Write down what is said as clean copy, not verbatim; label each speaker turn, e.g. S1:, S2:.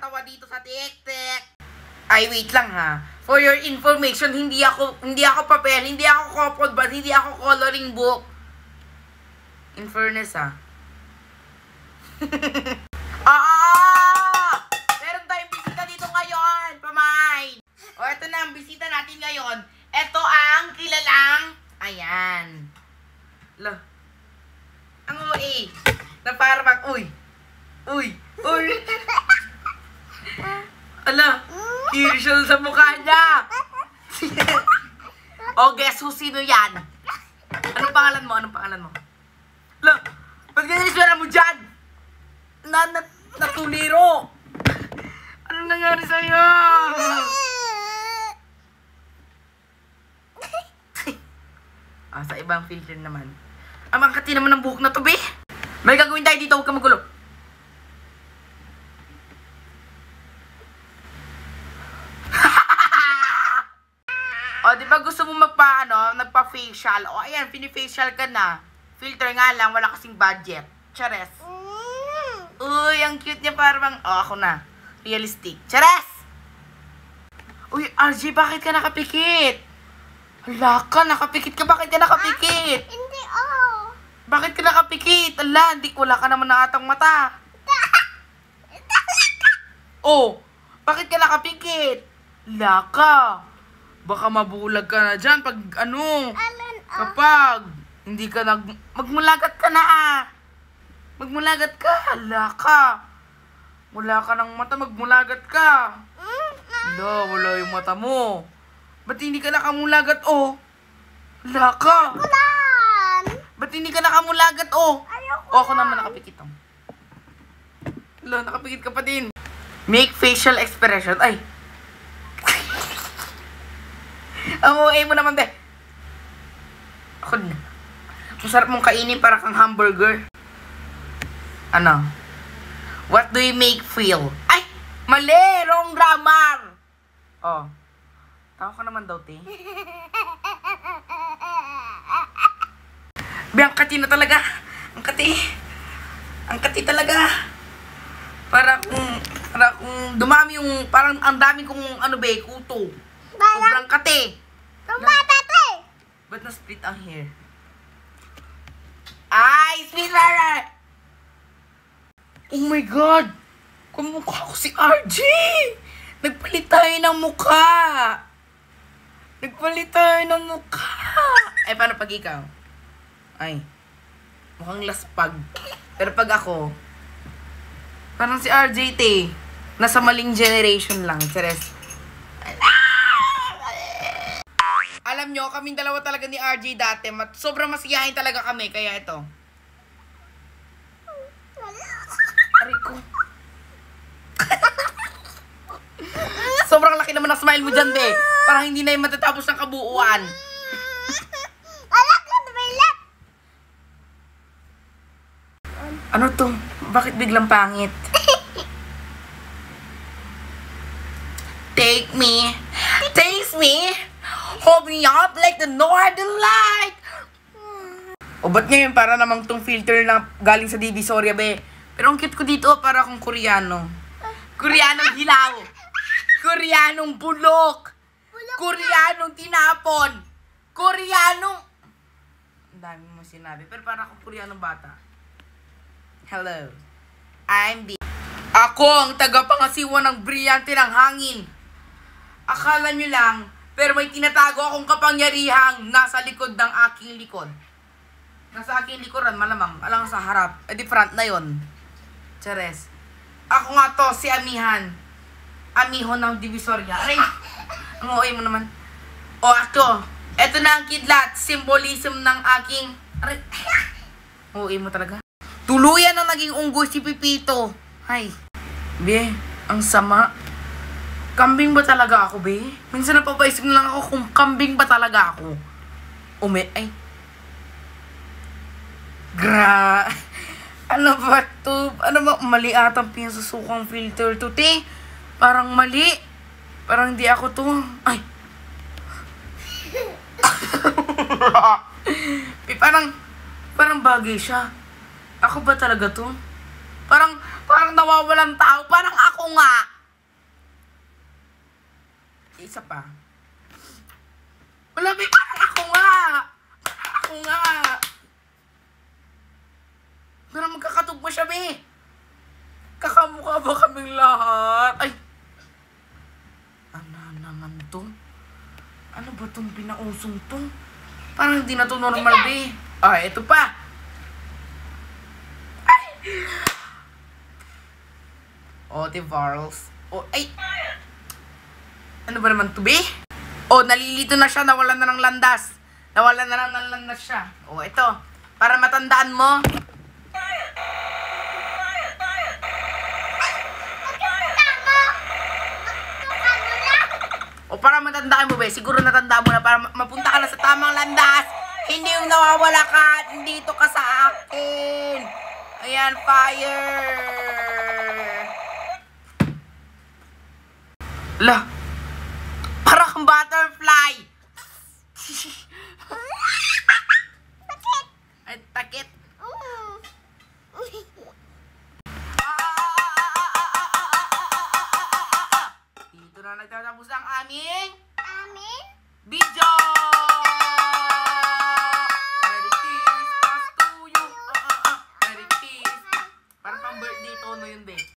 S1: tumatawa dito sa TikTok. Ay, wait lang ha. For your information, hindi ako papel, hindi ako copod but hindi ako coloring book. In fairness ha. Meron tayong bisita dito ngayon, pamay. O, ito na ang bisita natin ngayon. Ito ang kilalang, ayan. Lo. Ang OA. Na para mag, uy. Ala, kirishal sa mukha niya. O, guess who, sino yan? Anong pangalan mo? Ala, ba't ganyan iswera mo dyan? Natuliro. Anong nangyari sa'yo? Sa ibang filter naman. Ang makati naman ng buhok na to, be. May gagawin tayo dito, huwag ka magulo. O, di ba gusto mo nagpa-facial? O, ayan, fini-facial ka na. Filter nga lang, wala kasing budget. Chares. Uy, ang cute niya parang, ako na. Realistic. Chares! Uy, RJ, bakit ka nakapikit? Hala ka, nakapikit ka. Bakit ka nakapikit?
S2: Hindi,
S1: Bakit ka nakapikit? Ala, wala ka naman na atang mata. Oh, bakit ka nakapikit? Hala ka. Baka mabulag ka na dyan pag kapag hindi ka magmulagat ka na Magmulagat ka, hala ka. Wala ka ng mata, magmulagat ka. Wala yung mata mo. Ba't hindi ka nakamulagat, Hala ka. Ba't hindi ka nakamulagat, ako naman nakapikit, Hala, nakapikit ka pa din. Make facial expression. Ay. Ang OA mo naman, be. Ako na. Masarap mong kainin para kang hamburger. Ano? What do you make feel? Ay! Mali! Wrong grammar! Tawa ka naman daw, te. Be, ang kati na talaga. Ang kati talaga. Para kung dumami yung, parang ang dami kong, kuto. Sobrang kati. Ba't na-split ang hair? Ay! Split hair! Oh my God! Kumukha ko si RJ! Nagpalit tayo ng mukha! Ay, paano pag ikaw? Ay, mukhang laspag. Pero pag ako, parang si RJ, te. Nasa maling generation lang. Cheres. Alam nyo, kaming dalawa talaga ni RJ dati. Sobrang masiyahin talaga kami. Kaya ito. Ariko. Sobrang laki naman ang smile mo dyan, be. Parang hindi na yung matatapos ng kabuuan. Ano to? Bakit biglang pangit? Take me, taste me, hold me up like the northern light. O ba't ngayon para namang tong filter na galing sa Divisoria, be? Pero ang cute ko dito, para akong Koreano. Koreanong hilaw. Koreanong bulok. Koreanong tinapon. Koreanong... Ang dami mo sinabi. Pero para akong Koreanong bata. Hello. I'm B. Ako ang tagapangasiwa ng brilyante ng hangin. Akala nyo lang, pero may tinatago akong kapangyarihang nasa likod ng aking likod. Nasa aking likuran, malamang. Alang sa harap. Eh di front na yon. Chares. Ako nga to, si Amihan. Amiho ng Divisoria. Aray! Ang OA mo naman. O ako, eto na ang kidlat. Symbolism ng aking... Aray! OA mo talaga. Tuluyan na naging unggoy si Pipito. Hay. Be, ang sama. Kambing ba talaga ako, be? Minsan napapaisip na lang ako kung kambing ba talaga ako. Ay. Ano ba to? Ano ba? Mali atang pinsusukang filter to, te. Parang mali. Parang hindi ako to. Ay. Parang bagay siya. Ako ba talaga to? Parang nawawalang tao. Parang ako nga. Isa pa. Wala, be. Parang ako nga. Ako nga. Parang magkakatugma siya, be. Kakamukha ba kaming lahat? Ay. Ano naman to? Ano ba tong pinausong to? Parang hindi na to normal, be. Ah, eto pa. Ay. Oh, the Varls. Oh, ay. Ano ba naman to, be? Oh, nalilito na siya. Nawalan na ng landas. Nawalan na ng landas siya. Oh, ito. Para matandaan mo. O para matandaan mo, be. Siguro natandaan mo na para mapunta ka na sa tamang landas. Hindi yung nawawala ka. Dito ka sa akin. Ayan, fire. Lah. Para kang butterfly. Ay, takit.